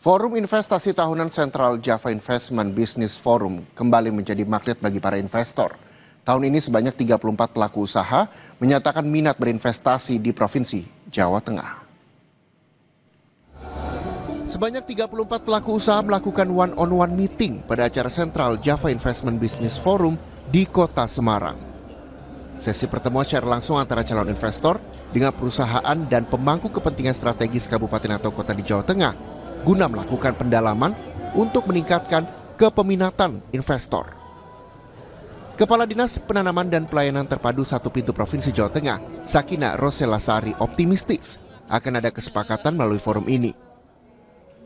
Forum Investasi Tahunan Central Java Investment Business Forum kembali menjadi magnet bagi para investor. Tahun ini sebanyak 34 pelaku usaha menyatakan minat berinvestasi di Provinsi Jawa Tengah. Sebanyak 34 pelaku usaha melakukan one-on-one meeting pada acara Central Java Investment Business Forum di Kota Semarang. Sesi pertemuan secara langsung antara calon investor dengan perusahaan dan pemangku kepentingan strategis kabupaten atau kota di Jawa Tengah guna melakukan pendalaman untuk meningkatkan kepeminatan investor. Kepala Dinas Penanaman dan Pelayanan Terpadu Satu Pintu Provinsi Jawa Tengah, Sakina Roselasari, optimistis akan ada kesepakatan melalui forum ini.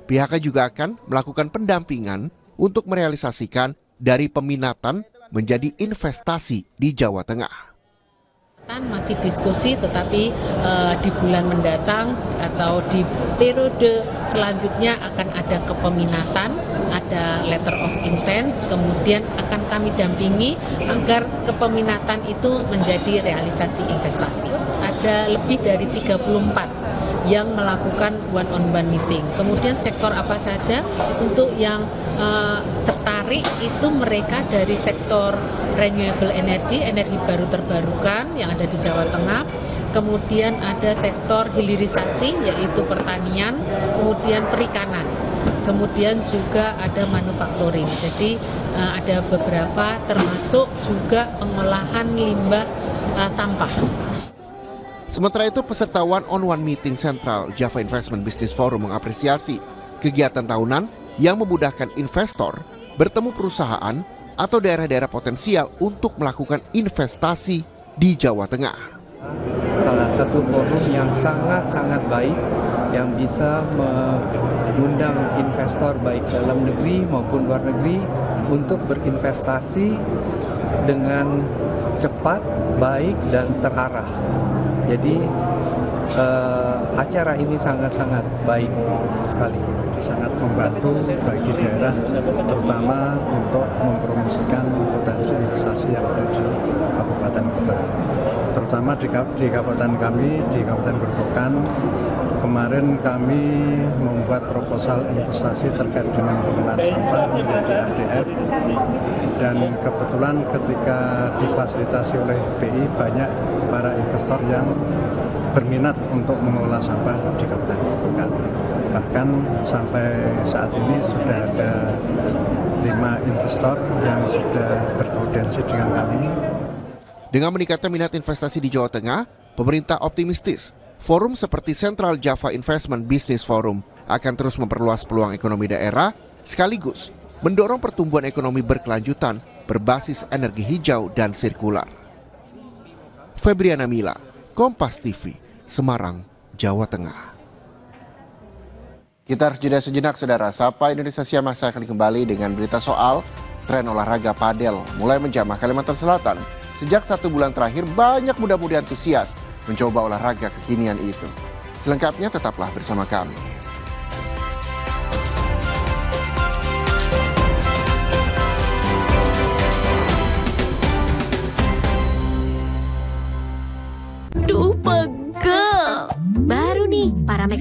Pihaknya juga akan melakukan pendampingan untuk merealisasikan dari peminatan menjadi investasi di Jawa Tengah. Masih diskusi, tetapi di bulan mendatang atau di periode selanjutnya akan ada kepeminatan, ada letter of intent, kemudian akan kami dampingi agar kepeminatan itu menjadi realisasi investasi. Ada lebih dari 34 yang melakukan one-on-one meeting. Kemudian sektor apa saja untuk yang tertarik itu mereka dari sektor renewable energy, energi baru terbarukan yang ada di Jawa Tengah. Kemudian ada sektor hilirisasi yaitu pertanian, kemudian perikanan. Kemudian juga ada manufacturing. Jadi ada beberapa termasuk juga pengolahan limbah sampah. Sementara itu, peserta one-on-one meeting Central Java Investment Business Forum mengapresiasi kegiatan tahunan yang memudahkan investor bertemu perusahaan atau daerah-daerah potensial untuk melakukan investasi di Jawa Tengah. Salah satu forum yang sangat-sangat baik yang bisa mengundang investor baik dalam negeri maupun luar negeri untuk berinvestasi dengan cepat, baik, dan terarah. Jadi acara ini sangat-sangat baik sekali. Sangat membantu bagi daerah, terutama untuk mempromosikan potensi investasi yang ada di kabupaten kota. Terutama di kabupaten kami, di Kabupaten Grobogan, kemarin kami membuat proposal investasi terkait dengan pengelolaan sampah menjadi RDF, dan kebetulan ketika difasilitasi oleh BI banyak para investor yang berminat untuk mengelola sampah di Kabupaten Grobogan. Bahkan sampai saat ini sudah ada 5 investor yang sudah beraudiensi dengan kami. Dengan meningkatnya minat investasi di Jawa Tengah, pemerintah optimistis forum seperti Central Java Investment Business Forum akan terus memperluas peluang ekonomi daerah sekaligus mendorong pertumbuhan ekonomi berkelanjutan berbasis energi hijau dan sirkular. Febriana Mila, Kompas TV, Semarang, Jawa Tengah. Kita harus jeda sejenak, saudara. Sapa Indonesia Siang masih akan kembali dengan berita soal tren olahraga padel mulai menjamah Kalimantan Selatan. Sejak 1 bulan terakhir, banyak muda-mudi antusias mencoba olahraga kekinian itu. Selengkapnya tetaplah bersama kami.